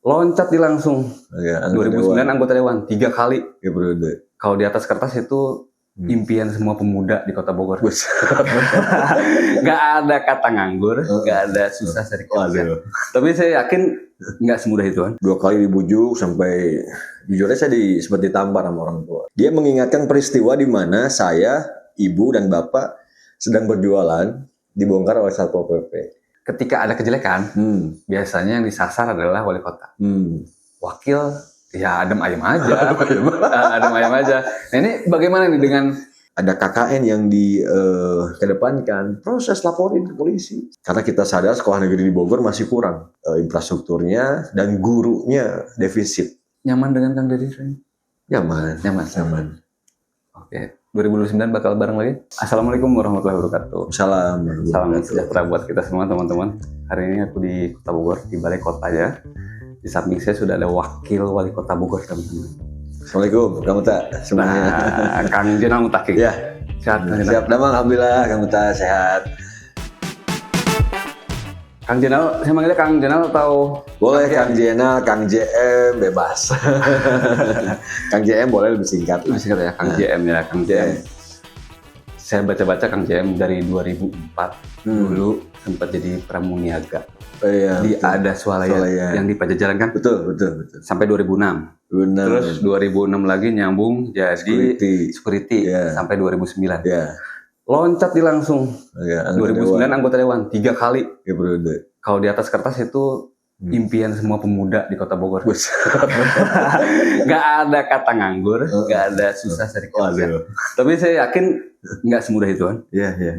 loncat di langsung. Ya, 2009 anggota dewan 3 kali. Ya, periode. Kalau di atas kertas itu impian semua pemuda di Kota Bogor. Nggak ada kata nganggur, nggak ada susah cari kerja. Tapi saya yakin nggak semudah itu kan. 2 kali dibujuk sampai jujurnya saya sempat ditampar sama orang tua. Dia mengingatkan peristiwa di mana saya, ibu dan bapak sedang berjualan dibongkar oleh Satpol PP. Ketika ada kejelekan, biasanya yang disasar adalah wali kota. Wakil, ya adem ayem aja. Adem ayem aja. Nah ini bagaimana nih dengan ada KKN yang dikedepankan, proses laporin ke polisi. Karena kita sadar sekolah negeri di Bogor masih kurang infrastrukturnya dan gurunya defisit. Nyaman dengan Kang Deddy? Nyaman. Oke. 2029 bakal bareng lagi. Assalamualaikum warahmatullahi wabarakatuh. Salam sejahtera buat kita semua teman-teman. Hari ini aku di Kota Bogor, di Balai Kota aja. Di samping saya sudah ada wakil wali kota Bogor teman-teman. Assalamualaikum, Kang Muta semuanya. Kang Jenal Mutaki. Ya, sehat. Siap, alhamdulillah Kang Muta sehat. Kang Jenal, saya manggilnya Kang Jenal atau boleh Kang Jenal, Kang JM bebas. Kang JM boleh lebih singkat. Lebih singkat ya, Kang JM ya, Kang JM. Saya baca-baca Kang JM dari 2004 dulu sempat jadi pramuniaga. Iya, di Ada Swalayan yang di Pajajaran kan? Betul. Sampai 2006. Benar. Terus 2006 lagi nyambung jadi security sampai 2009. Iya. Loncat di langsung. 2009 anggota dewan 3 kali. Ya, periode. Kalau di atas kertas itu impian semua pemuda di Kota Bogor. Nggak ada kata nganggur, nggak ada susah cari kerja. Tapi saya yakin nggak semudah itu kan. Iya.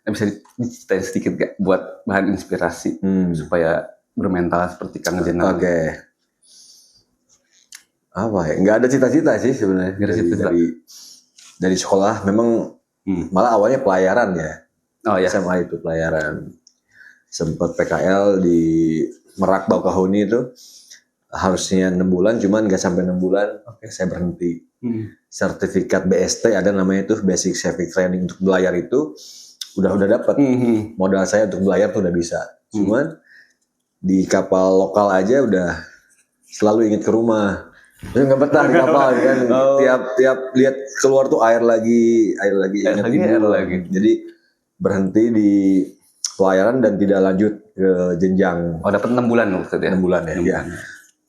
Bisa diceritain sedikit gak buat bahan inspirasi supaya bermental seperti Kang Jenal. Oke. Apa ya? Nggak ada cita-cita sih sebenarnya. Dari sekolah memang malah awalnya pelayaran ya. Oh ya. SMA itu pelayaran. Sempat PKL di Merak Bakahuni itu harusnya 6 bulan, cuman nggak sampai 6 bulan. Oke, saya berhenti. Sertifikat BST ada namanya itu Basic Civic Training untuk belayar itu udah dapat. Modal saya untuk belayar tuh udah bisa. Cuman di kapal lokal aja udah selalu ingat ke rumah. Terus nggak betah di kapal kan. Tiap lihat keluar tuh air lagi, ingat ibu. Jadi berhenti di pelayaran dan tidak lanjut ke jenjang. Oh, dapat 6 bulan maksudnya. 6 bulan ya.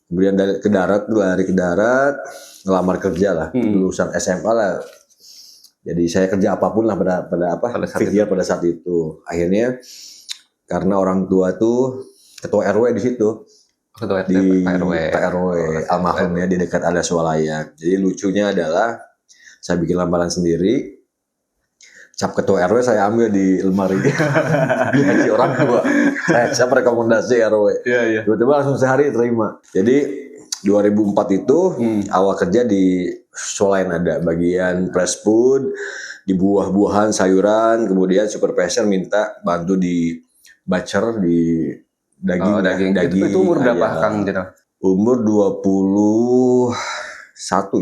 Kemudian lari ke darat, ngelamar kerja lah, lulusan SMA lah. Jadi saya kerja apapun lah pada saat itu. Akhirnya karena orang tua tuh ketua RW di situ. Di Pak RW almarhum ya, di dekat Ada Swalayan. Jadi lucunya adalah saya bikin lamaran sendiri. Cap ketua RW saya ambil di lemari. Dihaji orang tua. Saya cap rekomendasi RW. Iya. Tiba-tiba langsung sehari terima. Jadi 2004 itu awal kerja di Swalayan ada bagian fresh food, di buah-buahan, sayuran, kemudian supervisor minta bantu di butcher di daging. Itu umur berapa Kang Jenal? Umur 21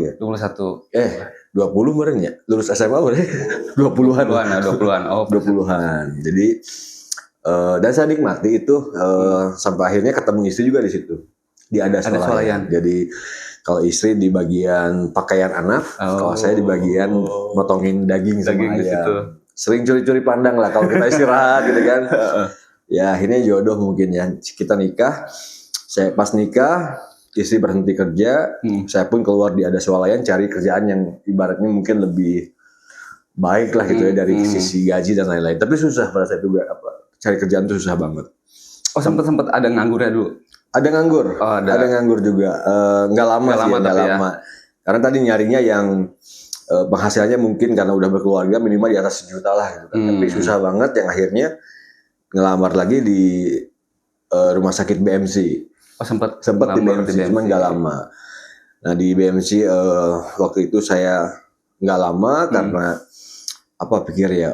ya. 21. 20 berenya. Lulus SMA berarti 20-an. 20-an. Oh, 20-an. Jadi dan saya nikmati itu sampai akhirnya ketemu istri juga di situ. Di Ada Swalayan. Jadi kalau istri di bagian pakaian anak, kalau saya di bagian motongin daging sama ayam. Sering curi-curi pandang lah kalau kita istirahat gitu kan. Ya akhirnya jodoh mungkin ya. Kita nikah. Saya pas nikah, istri berhenti kerja. Saya pun keluar di Ada Swalayan cari kerjaan yang ibaratnya mungkin lebih baik lah gitu ya dari sisi gaji dan lain-lain. Tapi susah pada saat juga cari kerjaan itu susah banget. Oh sempat ada nganggurnya dulu. Ada nganggur. Ada nganggur juga. Nggak lama. Karena tadi nyarinya yang penghasilannya mungkin karena udah berkeluarga minimal di atas 1 juta lah gitu kan. Tapi susah banget yang akhirnya ngelamar lagi di rumah sakit BMC. Oh sempat di BMC, cuman nggak lama. Nah di BMC waktu itu saya nggak lama karena pikir ya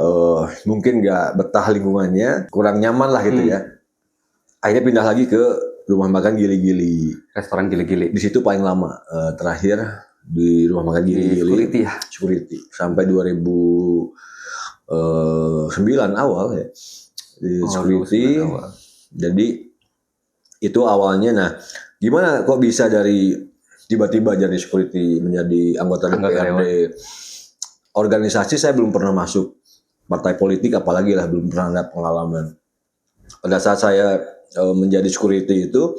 mungkin nggak betah lingkungannya, kurang nyaman lah gitu ya. Akhirnya pindah lagi ke rumah makan Gili-Gili. Restoran Gili-Gili. Di situ paling lama. Terakhir di rumah makan Gili-Gili. Security. Sampai 2009 awal ya. Di security. Jadi itu awalnya. Nah gimana kok bisa dari tiba-tiba jadi security menjadi anggota DPRD. Organisasi saya belum pernah masuk, partai politik apalagi lah belum pernah ada pengalaman. Pada saat saya menjadi security itu,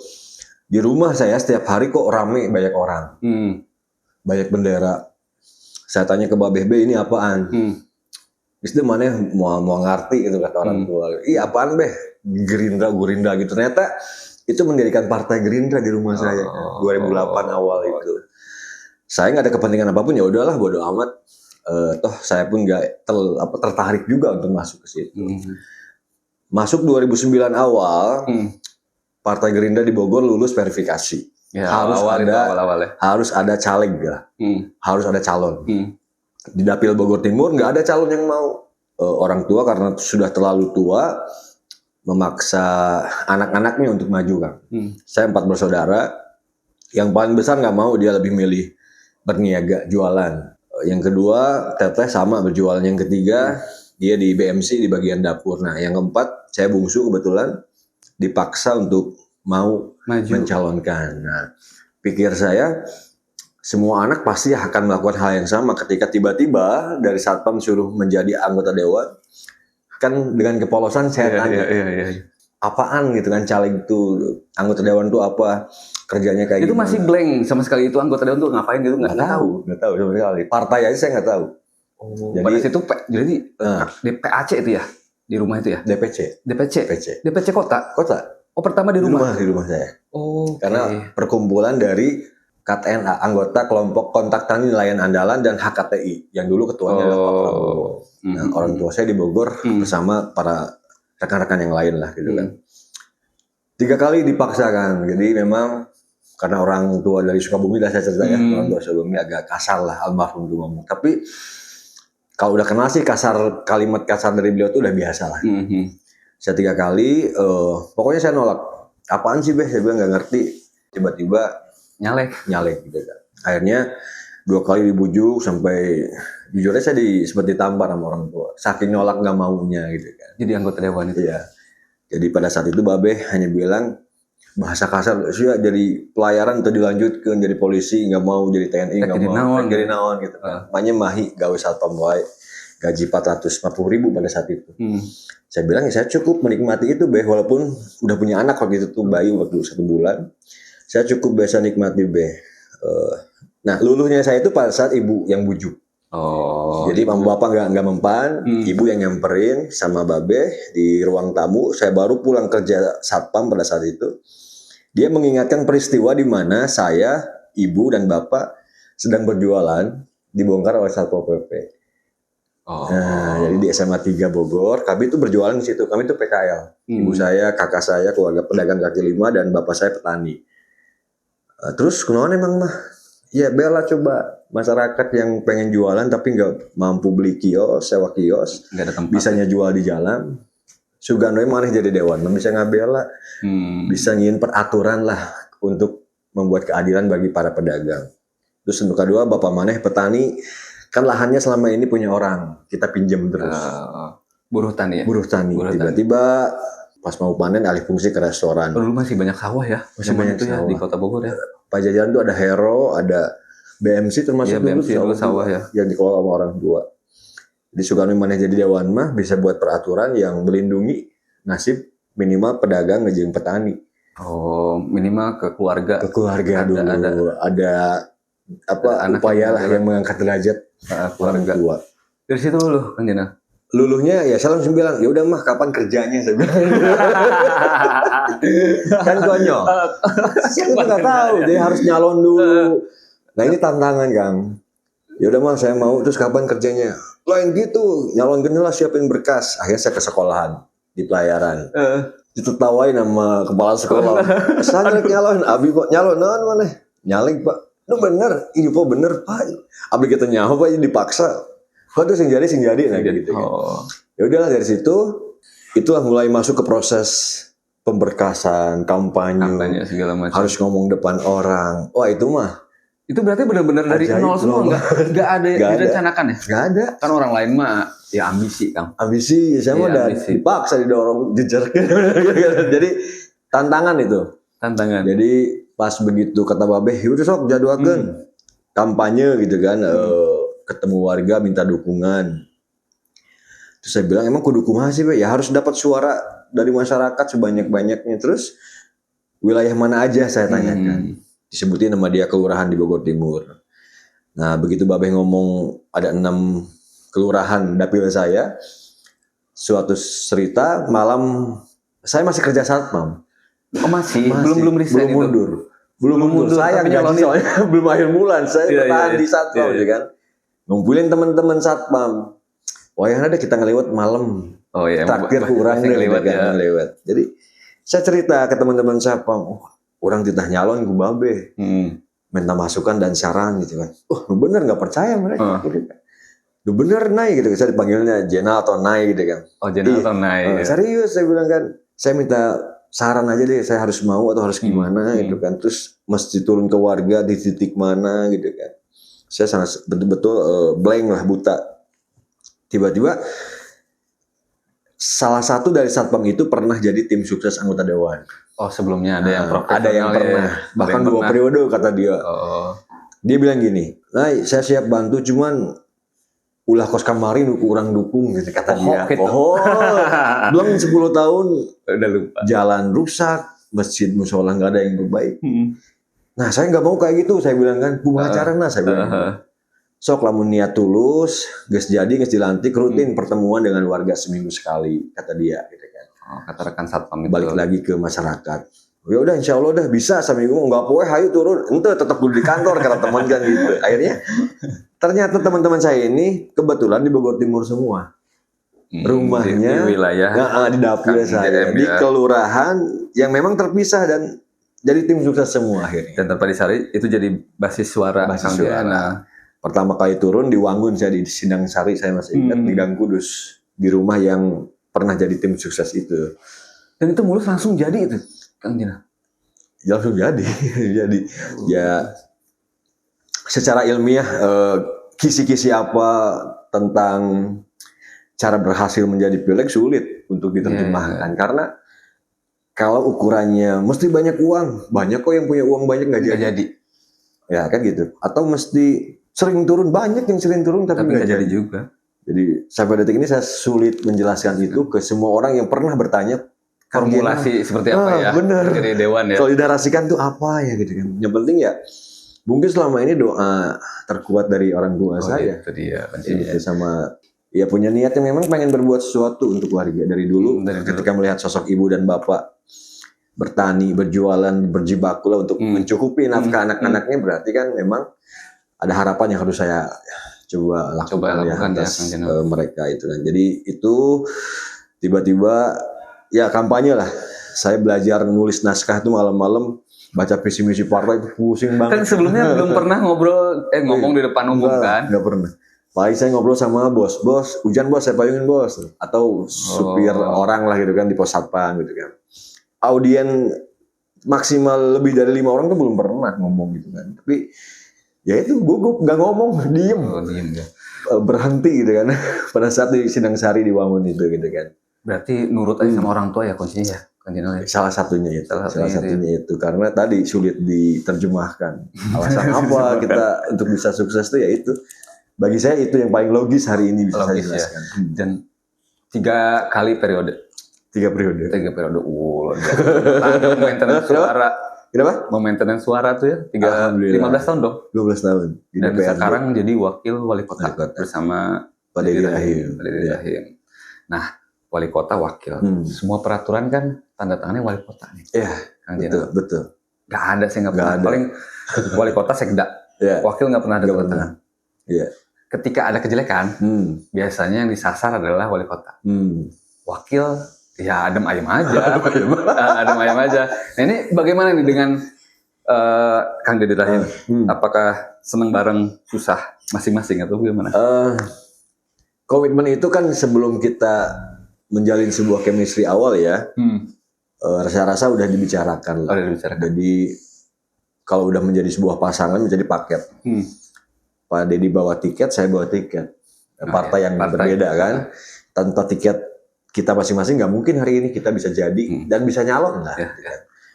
di rumah saya setiap hari kok rame banyak orang, banyak bendera. Saya tanya ke Babeh, "Be, ini apaan?" Itu mana mau ngerti gitu kata orang tua. "Iya apaan Beh? Gerindra gitu." Ternyata itu mendirikan partai Gerindra di rumah saya 2008 awal itu. Saya nggak ada kepentingan apapun, ya udahlah bodo amat. Toh saya pun nggak tertarik juga untuk masuk ke situ. Masuk 2009 awal, Partai Gerindra di Bogor lulus verifikasi. Ya, harus ada caleg ya, harus ada calon. Di Dapil Bogor Timur nggak ada calon yang mau. Orang tua karena sudah terlalu tua memaksa anak-anaknya untuk maju kan. Saya 4 bersaudara, yang paling besar nggak mau, dia lebih milih berniaga jualan. Yang kedua teteh sama berjualan. Yang ketiga dia di BMC di bagian dapur. Nah yang keempat saya bungsu kebetulan dipaksa untuk mau mencalonkan. Nah pikir saya semua anak pasti akan melakukan hal yang sama ketika tiba-tiba dari satpam suruh menjadi anggota dewan. Kan dengan kepolosan saya tanya, apaan gitu kan caleg itu, anggota dewan itu apa, kerjanya kayak itu gimana. Masih blank sama sekali itu anggota dewan tuh ngapain gitu nggak tahu sama sekali. Partai aja saya nggak tahu. Jadi pada situ jadi di PAC itu ya, di rumah itu ya. DPC kota. Oh pertama di rumah saya. Karena perkumpulan dari KTNA, anggota kelompok kontak tani nelayan andalan dan HKTI, yang dulu ketuanya adalah Pak Prabowo. Nah, orang tua saya di Bogor bersama para rekan-rekan yang lain lah gitu kan. 3 kali dipaksakan, jadi memang karena orang tua dari Sukabumi lah saya cerita ya, orang tua Sukabumi agak kasar lah almarhum tuh ngomong. Tapi kalau udah kenal sih kalimat kasar dari beliau tuh udah biasa lah. Saya 3 kali, pokoknya saya nolak. Apaan sih Beh? Saya bilang nggak ngerti. Tiba-tiba nyalek gitu kan. Akhirnya 2 kali dibujuk sampai jujurnya saya sempat ditampar sama orang tua. Saking nolak nggak maunya gitu kan. Jadi anggota dewan itu. Iya. Jadi pada saat itu Babe hanya bilang bahasa kasar, "Sudah jadi pelayaran atau dilanjutkan jadi polisi, nggak mau jadi TNI, nggak mau jadi naon gitu kan." Makanya mahi gawe satpam wae. Gaji 440.000 pada saat itu. Saya bilang ya saya cukup menikmati itu Beh, walaupun udah punya anak waktu itu tuh bayi waktu 1 bulan. Saya cukup biasa nikmati Beh. Nah luluhnya saya itu pada saat ibu yang bujuk. Jadi mama bapak nggak mempan, ibu yang nyamperin sama Babe di ruang tamu. Saya baru pulang kerja satpam pada saat itu. Dia mengingatkan peristiwa di mana saya, ibu dan bapak sedang berjualan dibongkar oleh Satpol PP. Nah, jadi di SMA 3 Bogor, kami itu berjualan di situ. Kami itu PKL. Ibu saya, kakak saya, keluarga pedagang kaki lima, dan bapak saya petani. Terus kenapa emang mah? Ya bela coba masyarakat yang pengen jualan tapi nggak mampu beli kios, sewa kios, nggak ada tempat, bisanya jual di jalan. Sugando mana jadi dewan, bisa ngabela, bisa nyiin peraturan lah untuk membuat keadilan bagi para pedagang. Terus untuk kedua, bapak maneh petani, kan lahannya selama ini punya orang, kita pinjam terus. Buruh tani ya? Buruh tani. Tiba-tiba pas mau panen alih fungsi ke restoran. Dulu masih banyak sawah ya? Masih banyak itu sawah. Ya, di Kota Bogor ya? Pajajaran tuh ada Hero, ada BMC termasuk BMC dulu sawah ya? Yang dikelola sama orang tua. Di Sugando maneh jadi dewan mah bisa buat peraturan yang melindungi nasib minimal pedagang ngejeng petani. Minimal ke keluarga. Ke keluarga dulu. Ada upaya lah yang mengangkat derajat keluarga tua. Dari situ luluh kan Jena? Luluhnya ya saya langsung bilang, ya udah mah kapan kerjanya, saya bilang. Kan konyol. Saya nggak tahu, jadi harus nyalon dulu. Nah ini tantangan Kang. Ya udah mah saya mau, terus kapan kerjanya? Lain gitu, nyalon gini lah, siapin berkas. Akhirnya saya ke sekolahan di pelayaran. Ditertawain sama kepala sekolah. Saya nyalon, abi kok nyalon mana? Nyalek Pak. Lu bener, ini Pak bener Pak. Abi kita nyawa Pak, dipaksa. Kok tuh sing jadi nah gitu kan. Ya udahlah dari situ itulah mulai masuk ke proses pemberkasan, kampanye segala macam. Harus ngomong depan orang. Wah, itu mah. Itu berarti benar-benar dari nol semua, enggak ada direncanakan ya? Enggak ada. Kan orang lain mah ya ambisi, Kang. Ambisi, saya mah udah dipaksa didorong jejer. Jadi tantangan itu. Tantangan. Jadi pas begitu kata Babeh, yaudah sok jadwalkan kampanye gitu kan, ketemu warga minta dukungan. Terus saya bilang emang kudu kumaha sih, Be? Ya harus dapat suara dari masyarakat sebanyak-banyaknya. Terus wilayah mana aja saya tanyakan. Disebutin nama dia kelurahan di Bogor Timur. Nah begitu Babeh ngomong ada 6 kelurahan dapil saya, suatu cerita malam saya masih kerja satpam. Oh masih? Belum resign belum mundur. Belum mundur. Saya gaji soalnya belum akhir bulan. Saya bertahan di satpam kan. Ngumpulin teman-teman satpam. Wah yang ada kita ngelewat malam. Oh iya. Traktir kurang deh ngelewat. Jadi saya cerita ke teman-teman satpam. Orang titah nyalon ke Babeh. Minta masukan dan saran gitu kan. Bener nggak percaya mereka gitu kan. Bener Nai gitu, saya dipanggilnya Jenal atau Nai gitu kan. Oh Jenal atau Nai. Serius saya bilang kan, saya minta saran aja deh, saya harus mau atau harus gimana gitu kan. Terus mesti turun ke warga di titik mana gitu kan. Saya sangat betul-betul blank lah, buta. Tiba-tiba salah satu dari satpam itu pernah jadi tim sukses anggota dewan. Oh sebelumnya ada yang profesional. Ada yang pernah, bahkan 2 periode kata dia. Dia bilang gini, Nai saya siap bantu cuman ulah kos kamari kurang dukung gitu kata dia. Gitu. Belum 10 tahun udah lupa. Jalan rusak, masjid musola nggak ada yang berbaik. Nah saya nggak mau kayak gitu, saya bilang kan, kumaha carana saya bilang. Sok lamun niat tulus, geus jadi geus dilantik rutin pertemuan dengan warga seminggu sekali kata dia gitu kan. Kata rekan satpam itu. Balik lagi ke masyarakat. Ya udah insya Allah udah bisa seminggu nggak poe hayu turun, ente tetap dulu di kantor kata teman kan gitu. Akhirnya ternyata teman-teman saya ini kebetulan di Bogor Timur semua. Rumahnya di wilayah di dapil saya di kelurahan yang memang terpisah dan jadi tim sukses semua akhirnya. Dan tanpa disari itu jadi basis suara. Pertama kali turun di Wangun saya di Sindang Sari saya masih ingat di Gang Kudus di rumah yang pernah jadi tim sukses itu. Dan itu mulus langsung jadi itu. Kang Jina. Ya langsung jadi. Ya secara ilmiah kisi-kisi apa tentang cara berhasil menjadi pilek sulit untuk diterjemahkan karena kalau ukurannya mesti banyak uang, banyak kok yang punya uang banyak nggak jadi. Ya kan gitu. Atau mesti sering turun, banyak yang sering turun tapi nggak jadi juga. Jadi sampai detik ini saya sulit menjelaskan itu ke semua orang yang pernah bertanya formulasi seperti apa ya? Bener. Dari dewan ya. Kalau dinarasikan tuh apa ya gitu kan. Yang penting ya mungkin selama ini doa terkuat dari orang tua saya. Itu dia. Itu sama ya punya niat yang memang pengen berbuat sesuatu untuk warga dari dulu. Ketika melihat sosok ibu dan bapak bertani, berjualan, berjibaku lah untuk mencukupi nafkah anak-anaknya, berarti kan memang ada harapan yang harus saya coba lakukan ya atas mereka itu kan. Jadi itu tiba-tiba ya kampanye lah. Saya belajar nulis naskah itu malam-malam, baca visi misi partai itu pusing banget. Kan sebelumnya belum pernah ngomong di depan umum kan? Enggak pernah. Paling saya ngobrol sama bos, hujan bos, saya payungin bos, atau supir orang lah gitu kan di pos satpam gitu kan. Audien maksimal lebih dari 5 orang tuh belum pernah ngomong gitu kan. Tapi ya itu gue nggak ngomong, diem ya. Berhenti gitu kan. Pada saat di Sindang Sari di Wangun itu gitu kan. Berarti nurut aja sama orang tua ya kuncinya ya? Salah satunya itu karena tadi sulit diterjemahkan. Alasan apa kita untuk bisa sukses tuh ya itu. Bagi saya itu yang paling logis hari ini bisa saya jelaskan. Ya. Dan 3 kali periode. 3 periode. Maintenance suara. Kenapa? Maintenance suara tuh ya 15 tahun dong. 12 tahun. Dan sekarang jadi wakil wali kota bersama Pak Dedi Rahim. Nah, wali kota wakil. Semua peraturan kan tanda tangannya wali kota nih. Iya. Betul. Gak ada sih nggak pernah. Paling wali kota sekda. Wakil nggak pernah ada tanda tangan. Iya. Ketika ada kejelekan, biasanya yang disasar adalah wali kota. Wakil, ya adem ayem aja. Adem ayem aja. Nah ini bagaimana nih dengan Kang Dedi Rahim? Apakah seneng bareng susah masing-masing atau bagaimana? Komitmen itu kan sebelum kita menjalin sebuah chemistry awal ya, rasa-rasa udah dibicarakan. Jadi kalau udah menjadi sebuah pasangan menjadi paket. Pak Dedi bawa tiket, saya bawa tiket. Partai yang berbeda kan. Tanpa tiket kita masing-masing nggak mungkin hari ini kita bisa jadi dan bisa nyalon lah.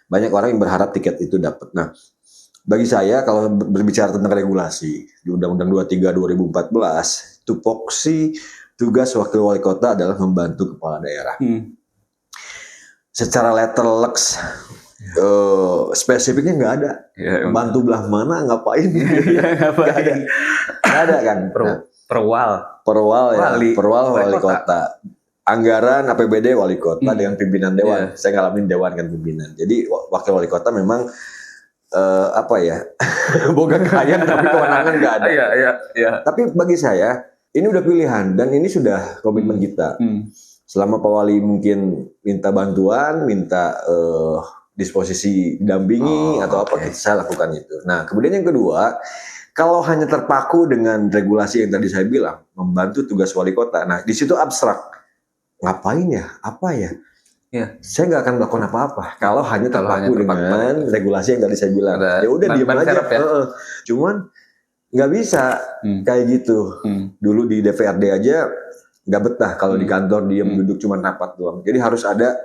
banyak orang yang berharap tiket itu dapat. Nah, bagi saya kalau berbicara tentang regulasi di Undang-Undang 23 2014, tupoksi tugas wakil wali kota adalah membantu kepala daerah. Secara letterlux spesifiknya nggak ada. Ya, bantu belah mana, ngapain? Nggak ada kan. Perwal wali kota. Anggaran APBD wali kota dengan pimpinan dewan. Saya ngalamin dewan kan pimpinan. Jadi wakil wali kota memang boga kaya tapi kewenangan nggak ada. Iya. Tapi bagi saya ini udah pilihan dan ini sudah komitmen kita. Selama Pak Wali mungkin minta bantuan, minta disposisi dampingi atau apa, saya lakukan itu. Nah, kemudian yang kedua, kalau hanya terpaku dengan regulasi yang tadi saya bilang, membantu tugas wali kota. Nah, di situ abstrak. Ngapain ya? Apa ya? Ya. Saya nggak akan melakukan apa-apa kalau hanya terpaku dengan regulasi yang tadi saya bilang. Ya udah diam aja. Ya? Cuman nggak bisa kayak gitu. Dulu di DPRD aja nggak betah kalau di kantor diam duduk cuma rapat doang. Jadi harus ada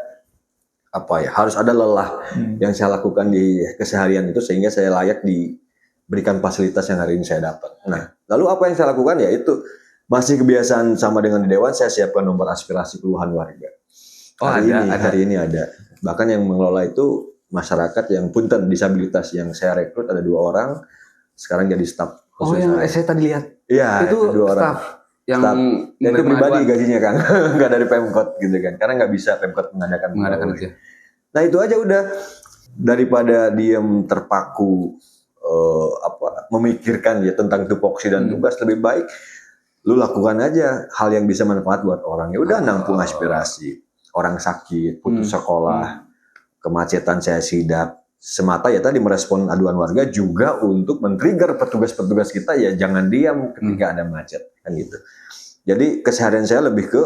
harus ada lelah yang saya lakukan di keseharian itu sehingga saya layak diberikan fasilitas yang hari ini saya dapat. Nah, lalu apa yang saya lakukan ya itu masih kebiasaan sama dengan di dewan, saya siapkan nomor aspirasi keluhan warga. Hari ini ada. Bahkan yang mengelola itu masyarakat yang punten disabilitas yang saya rekrut ada 2 orang. Sekarang jadi staf. Yang saya tadi lihat. Iya, itu 2 orang. Yang itu pribadi gajinya kan, nggak dari Pemkot gitu kan, karena nggak bisa Pemkot mengadakan itu. Nah itu aja udah, daripada diem terpaku memikirkan ya tentang tupoksi dan tugas, lebih baik lu lakukan aja hal yang bisa manfaat buat orang. Ya udah nampung aspirasi orang sakit, putus sekolah, kemacetan saya sidak. Semata ya tadi merespon aduan warga juga untuk men-trigger petugas-petugas kita ya jangan diam ketika ada macet kan gitu. Jadi keseharian saya lebih ke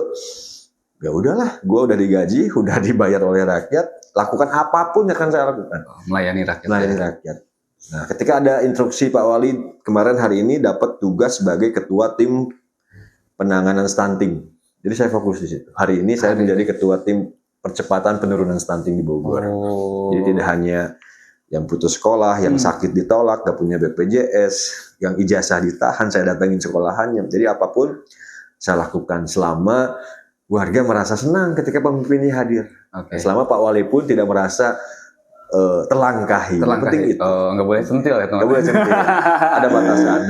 ya udahlah, gue udah digaji, udah dibayar oleh rakyat, lakukan apapun yang akan saya lakukan. Melayani rakyat. Nah, ketika ada instruksi Pak Wali kemarin hari ini dapat tugas sebagai ketua tim penanganan stunting. Jadi saya fokus di situ. Hari ini saya menjadi ketua tim percepatan penurunan stunting di Bogor. Jadi tidak hanya yang putus sekolah, yang sakit ditolak, gak punya BPJS, yang ijazah ditahan, saya datangin sekolahannya. Jadi apapun saya lakukan selama warga merasa senang ketika pemimpinnya hadir. Selama Pak Wali pun tidak merasa terlangkahi. Penting itu. Nggak boleh sentil ya, nggak boleh sentil. Ada batasan.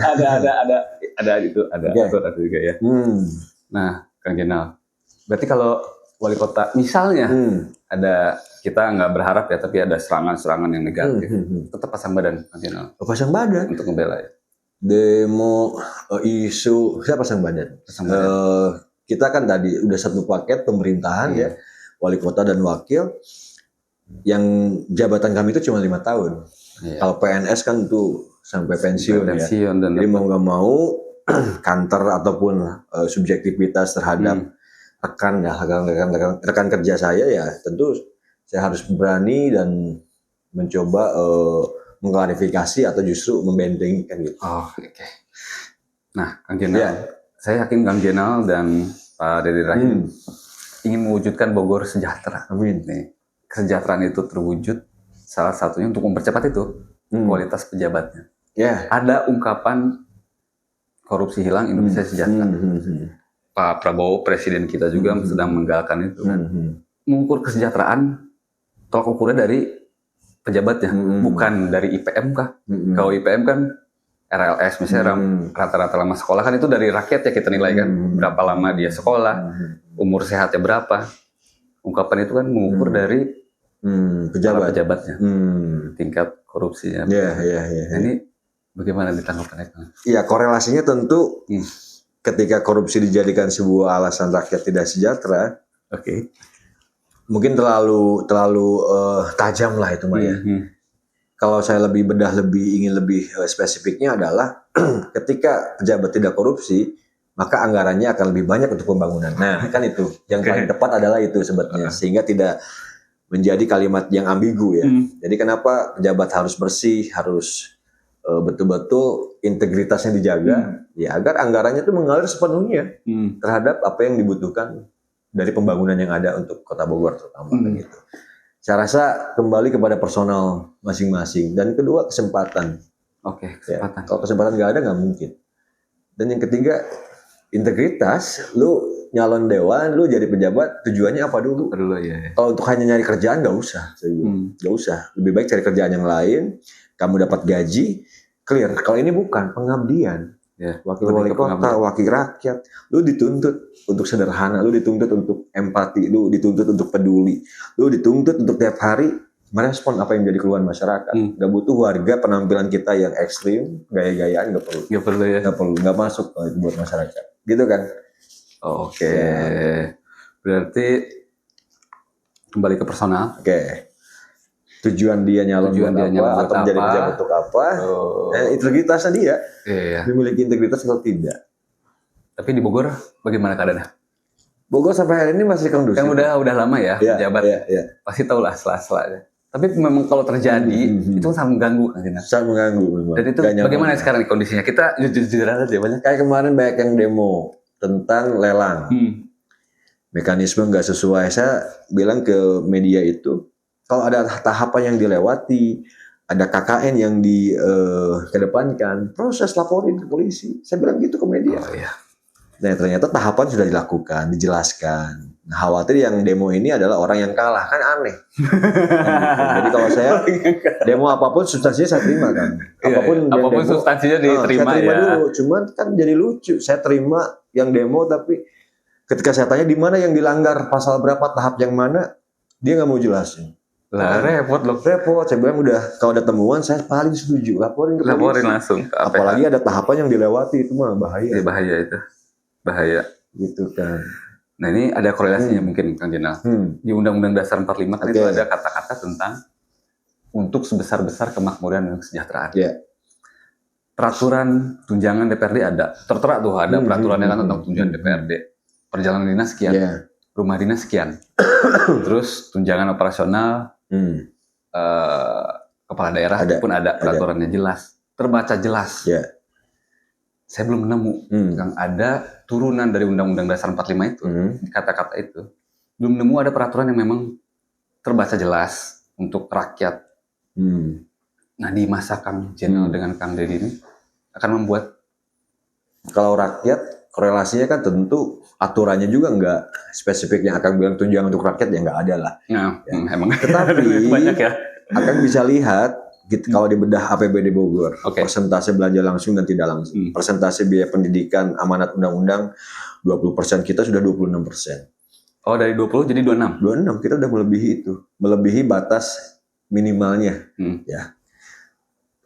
ada juga ya. Nah, Kang Jenal, berarti kalau wali kota misalnya ada, kita nggak berharap ya, tapi ada serangan-serangan yang negatif, tetap pasang badan, Kang Jenal. Pasang badan untuk membela ya. Demo, isu, saya pasang badan. Kita kan tadi udah satu paket pemerintahan ya, wali kota dan wakil. Yang jabatan kami itu cuma 5 tahun. Kalau PNS kan tuh sampai pensiun ya. Jadi mau nggak mau kantor ataupun subjektivitas terhadap rekan kerja saya ya tentu saya harus berani dan mencoba mengklarifikasi atau justru membentengi kan gitu. Nah, Kang Jenal, saya yakin Kang Jenal dan Pak Deddy Rahim ingin mewujudkan Bogor sejahtera. Amin. Nih, kesejahteraan itu terwujud salah satunya untuk mempercepat itu kualitas pejabatnya. Ada ungkapan korupsi hilang, Indonesia sejahtera. Pak Prabowo presiden kita juga sedang menggalakkan itu kan. Mengukur kesejahteraan tolak ukurnya dari pejabatnya, bukan dari IPM kah? Kalau IPM kan RLS misalnya rata-rata lama sekolah kan itu dari rakyat ya kita nilai kan, berapa lama dia sekolah, umur sehatnya berapa. Ungkapan itu kan mengukur dari pejabatnya, tingkat korupsinya. Ini bagaimana ditanggapannya? Iya, korelasinya tentu ketika korupsi dijadikan sebuah alasan rakyat tidak sejahtera, mungkin terlalu tajam lah itu Mbak ya. Kalau saya lebih ingin lebih spesifiknya adalah ketika pejabat tidak korupsi, maka anggarannya akan lebih banyak untuk pembangunan. Nah, kan itu yang paling tepat adalah itu sebetulnya, sehingga tidak menjadi kalimat yang ambigu ya. Jadi kenapa pejabat harus bersih, harus betul-betul integritasnya dijaga, ya agar anggarannya itu mengalir sepenuhnya terhadap apa yang dibutuhkan dari pembangunan yang ada untuk Kota Bogor terutama gitu. Saya rasa kembali kepada personal masing-masing. Dan kedua, kesempatan. Oke, Ya, kesempatan. kalau kesempatan nggak ada, nggak mungkin. Dan yang ketiga, integritas. Lu nyalon dewan, lu jadi pejabat, tujuannya apa dulu? Dulu ya. Kalau untuk hanya nyari kerjaan, nggak usah. Nggak usah. Lebih baik cari kerjaan yang lain, kamu dapat gaji, clear. Kalau ini bukan, pengabdian. Ya, Wakil wali kota, wakil rakyat, lu dituntut untuk sederhana, lu dituntut untuk empati, lu dituntut untuk peduli, lu dituntut untuk tiap hari merespon apa yang menjadi keluhan masyarakat. Gak butuh warga penampilan kita yang ekstrim, gaya-gayaan, gak perlu. Gak perlu ya. Gak perlu, gak masuk kalau itu buat masyarakat. Gitu kan? Oke. Berarti kembali ke personal. Oke. Tujuan dia nyalon buat apa, atau menjadi pejabat untuk apa, integritasnya dia. Iya. Memiliki integritas atau tidak. Tapi di Bogor bagaimana keadaannya? Bogor sampai hari ini masih kondusif. Kan udah lama ya pejabat. Iya. Pasti tahu lah sela-selanya. Tapi memang kalau terjadi itu sangat mengganggu kan Gina? Sangat mengganggu memang. Dan itu bagaimana sekarang kondisinya? Kita jujur aja banyak. Kayak kemarin banyak yang demo tentang lelang. Mekanisme nggak sesuai. Saya bilang ke media itu, kalau ada tahapan yang dilewati, ada KKN yang dikedepankan, proses laporin ke polisi. Saya bilang gitu ke media. Oh, iya. Nah ternyata tahapan sudah dilakukan, dijelaskan. Nah, khawatir yang demo ini adalah orang yang kalah, kan aneh. Jadi kalau saya demo apapun substansinya saya terima kan. Apapun demo, substansinya diterima saya terima ya. dulu. Cuman kan jadi lucu. Saya terima yang demo tapi ketika saya tanya di mana yang dilanggar, pasal berapa, tahap yang mana, dia nggak mau jelasin. Lah repot loh. Repot. Saya bilang udah kalau ada temuan saya paling setuju laporin ke polisi. Laporin langsung. Apalagi ada tahapan yang dilewati itu mah bahaya. Ya, bahaya itu. Bahaya. Gitu kan. Nah ini ada korelasinya mungkin Kang Jenal. Di Undang-Undang Dasar 45 kan itu ada kata-kata tentang untuk sebesar-besar kemakmuran dan kesejahteraan. Yeah. Peraturan tunjangan DPRD ada. Tertera tuh ada peraturannya kan tentang tunjangan DPRD. Perjalanan dinas sekian. Rumah dinas sekian. Terus tunjangan operasional kepala daerah pun ada peraturannya jelas. Terbaca jelas. Saya belum nemu yang ada turunan dari Undang-Undang Dasar 45 itu, kata-kata itu. Belum nemu ada peraturan yang memang terbaca jelas untuk rakyat. Nah di masa Kang Jenal dengan Kang Deddy ini akan membuat, kalau rakyat korelasinya kan tentu aturannya juga nggak spesifik yang akan bilang tunjangan untuk rakyat ya nggak ada lah. Emang. Tetapi banyak ya. Akan bisa lihat. Kalau dibedah APBD Bogor, persentase belanja langsung dan tidak langsung, persentase biaya pendidikan amanat undang-undang 20% kita sudah 26%. Oh dari 20 jadi 26? 26, kita udah melebihi itu, melebihi batas minimalnya. Ya.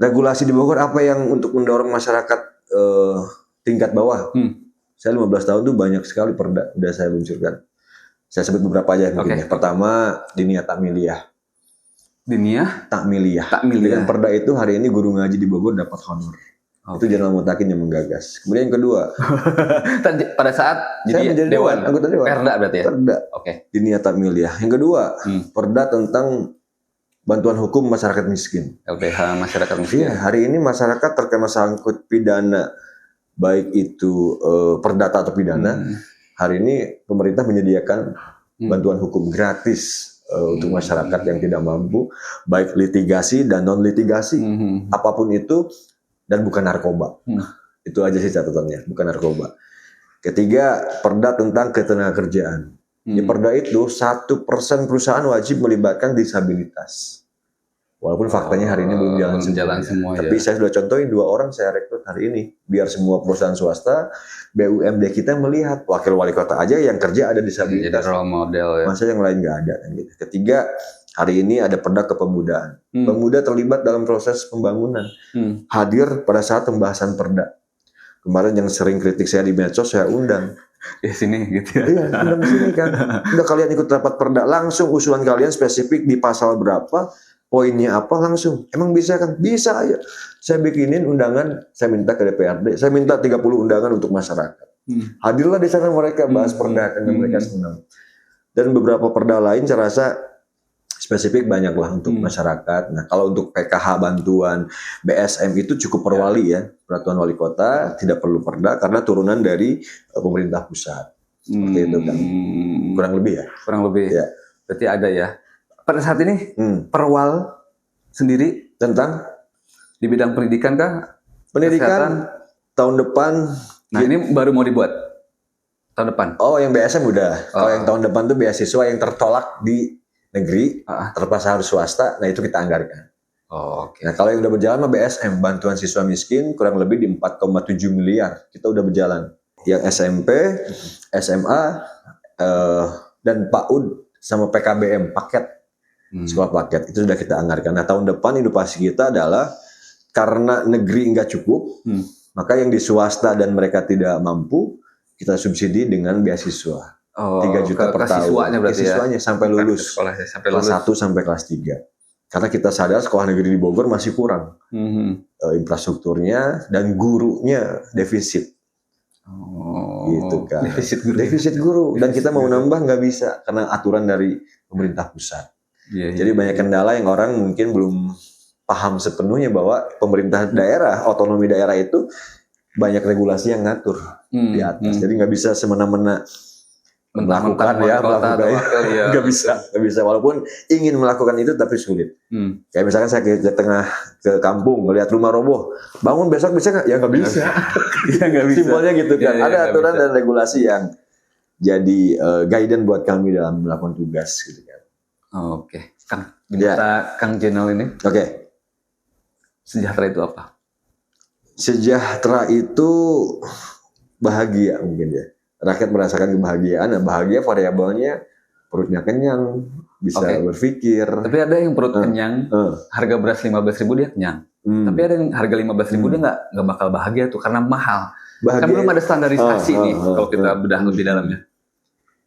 Regulasi di Bogor apa yang untuk mendorong masyarakat tingkat bawah? Saya 15 tahun tuh banyak sekali perda udah saya luncurkan. Saya sebut beberapa aja mungkin ya. Pertama, Diniyah Takmiliyah. Diniyah Takmiliyah. Dengan perda itu hari ini guru ngaji di Bogor dapat honor. Itu Jenderal Mutakin yang menggagas. Kemudian yang kedua, pada saat saya menjadi dewan, anggota dewan. Perda berarti ya? Perda. Diniyah Takmiliyah. Yang kedua, perda tentang bantuan hukum masyarakat miskin. LPH masyarakat miskin. Iya, hari ini masyarakat terkena sangkut pidana, baik itu perdata atau pidana. Hari ini pemerintah menyediakan bantuan hukum gratis untuk masyarakat yang tidak mampu, baik litigasi dan non litigasi, apapun itu, dan bukan narkoba. Itu aja sih catatannya, bukan narkoba. Ketiga, perda tentang ketenagakerjaan. Di perda itu 1% perusahaan wajib melibatkan disabilitas. Walaupun faktanya hari ini belum jalan semua. Tapi saya sudah contohin 2 orang saya rekrut hari ini. Biar semua perusahaan swasta, BUMD kita melihat wakil wali kota aja yang kerja ada disabilitas. Jadi role model ya. Masa yang lain nggak ada kan gitu. Ketiga, hari ini ada perda kepemudaan. Pemuda terlibat dalam proses pembangunan. Hadir pada saat pembahasan perda. Kemarin yang sering kritik saya di medsos saya undang. Di sini gitu ya. Iya, undang di sini kan. Udah kalian ikut rapat perda, langsung usulan kalian spesifik di pasal berapa, poinnya apa langsung. Emang bisa kan? Bisa aja. Saya bikinin undangan, saya minta ke DPRD, saya minta 30 undangan untuk masyarakat. Hadirlah di sana mereka bahas perda kan mereka senang. Dan beberapa perda lain saya rasa spesifik banyaklah untuk masyarakat. Nah, kalau untuk PKH bantuan BSM itu cukup perwali ya, peraturan wali kota, tidak perlu perda karena turunan dari pemerintah pusat. Seperti itu kan. Kurang lebih ya. Kurang lebih. Ya. Berarti ada ya pada saat ini Perwal sendiri Tentang di bidang pendidikan kah? pendidikan Kesehatan? tahun depan. Nah ini baru mau dibuat tahun depan. Oh, yang BSM udah. Kalau yang tahun depan tuh beasiswa yang tertolak di negeri, terpaksa harus swasta. Nah itu kita anggarkan. Oh, oke. Nah kalau yang udah berjalan mah BSM, bantuan siswa miskin kurang lebih di 4,7 miliar. Kita udah berjalan. Yang SMP, SMA, dan PAUD sama PKBM paket, sekolah paket itu sudah kita anggarkan. Nah tahun depan inovasi kita adalah karena negeri nggak cukup, maka yang di swasta dan mereka tidak mampu kita subsidi dengan beasiswa. 3 juta per tahun. Siswanya berarti siswanya sampai lulus. Sampai kelas 1 sampai kelas 3. Karena kita sadar sekolah negeri di Bogor masih kurang. Infrastrukturnya dan gurunya defisit. Gitu kan. Defisit guru. Dan kita mau nambah nggak bisa karena aturan dari pemerintah pusat. Jadi banyak kendala yang orang mungkin belum paham sepenuhnya bahwa pemerintah daerah, otonomi daerah itu banyak regulasi yang ngatur di atas. Jadi nggak bisa semena-mena melakukan nggak bisa walaupun ingin melakukan itu tapi sulit. Kayak misalkan saya ke kampung ngelihat rumah roboh, bangun besok bisa nggak? Ya nggak bisa. Simpelnya gitu kan. Ada aturan dan regulasi yang jadi guidance buat kami dalam melakukan tugas gitu kan. Oke. Kang Jenal ini. Oke. Sejahtera itu apa? Sejahtera itu bahagia mungkin ya. Rakyat merasakan kebahagiaan. Nah, bahagia variabelnya perutnya kenyang, bisa berpikir. Tapi ada yang perut kenyang, harga beras 15.000 dia kenyang. Tapi ada yang harga 15.000 dia nggak bakal bahagia tuh karena mahal. Kan belum ada standarisasi nih kalau kita bedah lebih dalamnya.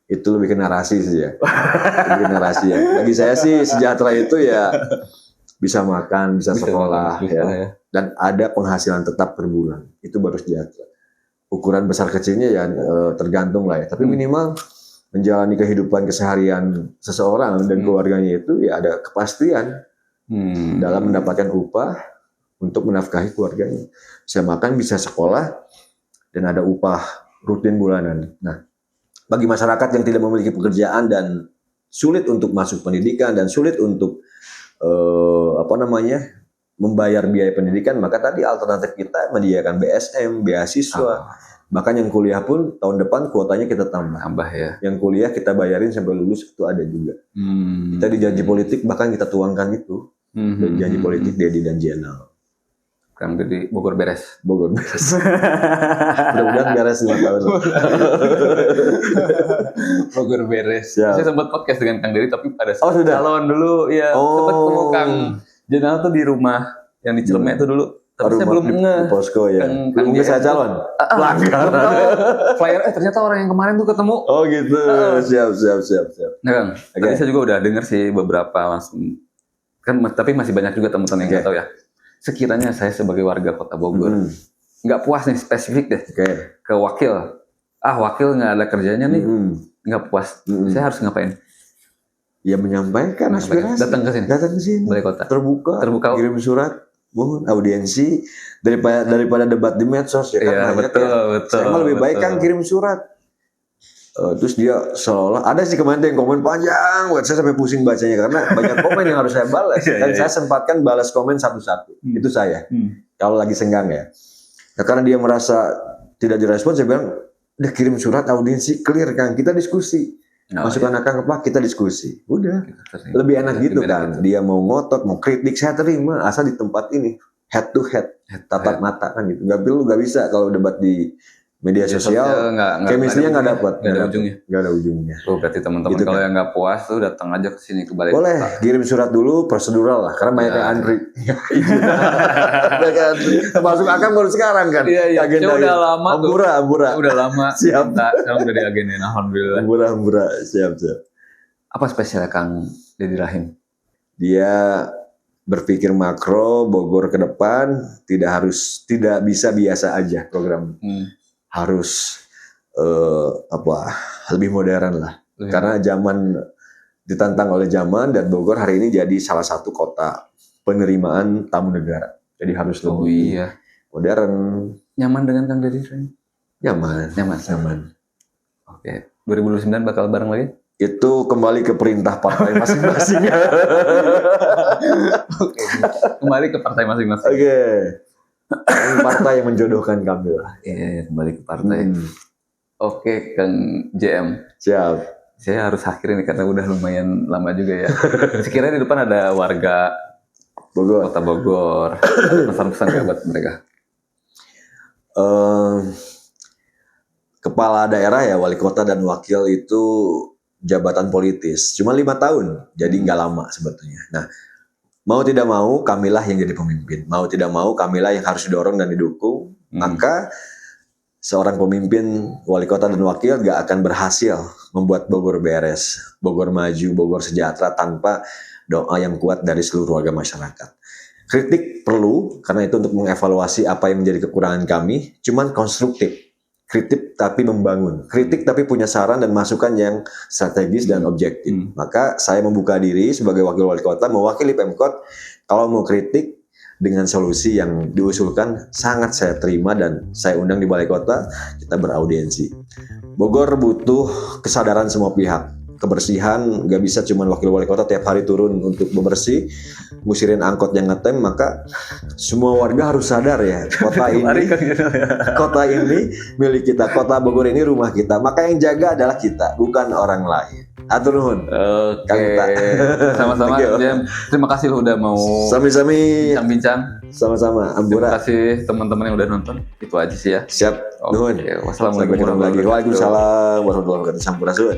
Itu lebih ke narasi sih ya. Lebih narasi ya. Bagi saya sih sejahtera itu ya bisa makan, bisa sekolah ya. Dan ada penghasilan tetap per bulan. Itu baru sejahtera. Ukuran besar kecilnya ya tergantung lah ya. Tapi minimal menjalani kehidupan keseharian seseorang dan keluarganya itu ya ada kepastian dalam mendapatkan upah untuk menafkahi keluarganya. Bisa makan, bisa sekolah, dan ada upah rutin bulanan. Nah, bagi masyarakat yang tidak memiliki pekerjaan dan sulit untuk masuk pendidikan dan sulit untuk membayar biaya pendidikan, maka tadi alternatif kita menyediakan BSM, beasiswa. Bahkan yang kuliah pun tahun depan kuotanya kita tambah ya. Yang kuliah kita bayarin sampai lulus itu ada juga. Kita di janji politik bahkan kita tuangkan itu. Dari janji politik Dedi dan Jenal. Kang Dedi Bogor beres. Mudah-mudahan beres 5 tahun. Bogor beres. Ya. Saya sempat podcast dengan Kang Dedi tapi pada sudah calon dulu ya. Sempat ketemu Kang Jenal tuh di rumah yang di Cilemay itu dulu. Tapi saya belum nge. Posko ya. Belum bisa calon. Pelanggaran. Flyer ternyata orang yang kemarin tuh ketemu. Oh gitu. Siap. Nah, Kang, tadi saya juga udah dengar sih beberapa langsung. Kan tapi masih banyak juga teman-teman yang nggak tahu ya. Sekiranya saya sebagai warga Kota Bogor nggak puas nih spesifik deh ke wakil. Wakil nggak ada kerjanya nih, nggak puas. Saya harus ngapain? Ya menyampaikan aspirasi. Datang ke sini. Balai Kota. Terbuka. Kirim surat. Mohon audiensi daripada debat di medsos ya kan. Iya, betul. Saya mah lebih baik kan kirim surat. Terus dia seolah ada sih kemarin yang komen panjang buat saya sampai pusing bacanya karena banyak komen yang harus saya balas dan saya sempatkan balas komen satu-satu. Itu saya. Kalau lagi senggang ya. Nah, karena dia merasa tidak direspon, saya bilang udah kirim surat audiensi clear Kang, kita diskusi. Masukan Kang apa kita diskusi. Udah. Lebih enak gitu kan. Dia mau ngotot, mau kritik saya terima asal di tempat ini head to head, tatap mata kan gitu. Nggak bisa kalau debat di media sosial, chemistry-nya nggak dapat. Nggak ada ujungnya. Oh, berarti teman-teman gitu kalau yang nggak puas tuh datang aja ke sini ke Balai Kota. Boleh, kirim surat dulu prosedural lah, karena banyak yang antri. Masuk akal baru sekarang kan. Iya. Agenda udah lama tuh. Ambura. Udah lama. Siap. Sekarang udah diagendain, alhamdulillah. Ambura. Siap. Apa spesialnya Kang Dedi Rahim? Dia berpikir makro, Bogor ke depan tidak bisa biasa aja program. Harus lebih modern lah. Karena zaman ditantang oleh zaman dan Bogor hari ini jadi salah satu kota penerimaan tamu negara. Jadi harus lebih modern. Nyaman dengan Kang Dedi? Nyaman. Oke. 2029 bakal bareng lagi? Itu kembali ke perintah partai masing-masing. Oke. Kembali ke partai masing-masing. Oke. Partai yang menjodohkan kami lah. Iya, kembali ke partai. Oke, Kang JM. Siap. Saya harus akhiri nih karena udah lumayan lama juga ya. Sekiranya di depan ada warga Bogor. Kota Bogor. Ada pesan-pesan nggak buat mereka? Kepala daerah ya, wali kota dan wakil itu jabatan politis. Cuma 5 tahun, jadi nggak lama sebetulnya. Nah, mau tidak mau kamilah yang jadi pemimpin. Mau tidak mau kamilah yang harus didorong dan didukung. Maka seorang pemimpin wali kota dan wakil gak akan berhasil membuat Bogor beres, Bogor maju, Bogor sejahtera tanpa doa yang kuat dari seluruh warga masyarakat. Kritik perlu, karena itu untuk mengevaluasi apa yang menjadi kekurangan kami, cuman konstruktif. Kritik tapi membangun, kritik tapi punya saran dan masukan yang strategis dan objektif. Maka saya membuka diri sebagai wakil wali kota, mewakili Pemkot. Kalau mau kritik dengan solusi yang diusulkan, sangat saya terima dan saya undang di balai kota, kita beraudiensi. Bogor butuh kesadaran semua pihak. Kebersihan gak bisa cuma wakil wali kota tiap hari turun untuk bebersih, ngusirin angkot yang ngetem. Maka semua warga harus sadar ya, kota ini milik kita, kota Bogor ini rumah kita. Maka yang jaga adalah kita, bukan orang lain. Atur nuhun. Oke. Sama-sama Jam. Terima kasih lo udah mau sami-sami bincang-bincang. Sama-sama Terima Ampura. kasih teman-teman yang udah nonton. Itu aja sih ya. Siap. Nuhun. Wassalamualaikum warahmatullahi wabarakatuh. Waalaikumsalam warahmatullahi wabarakatuh. Sampurasun.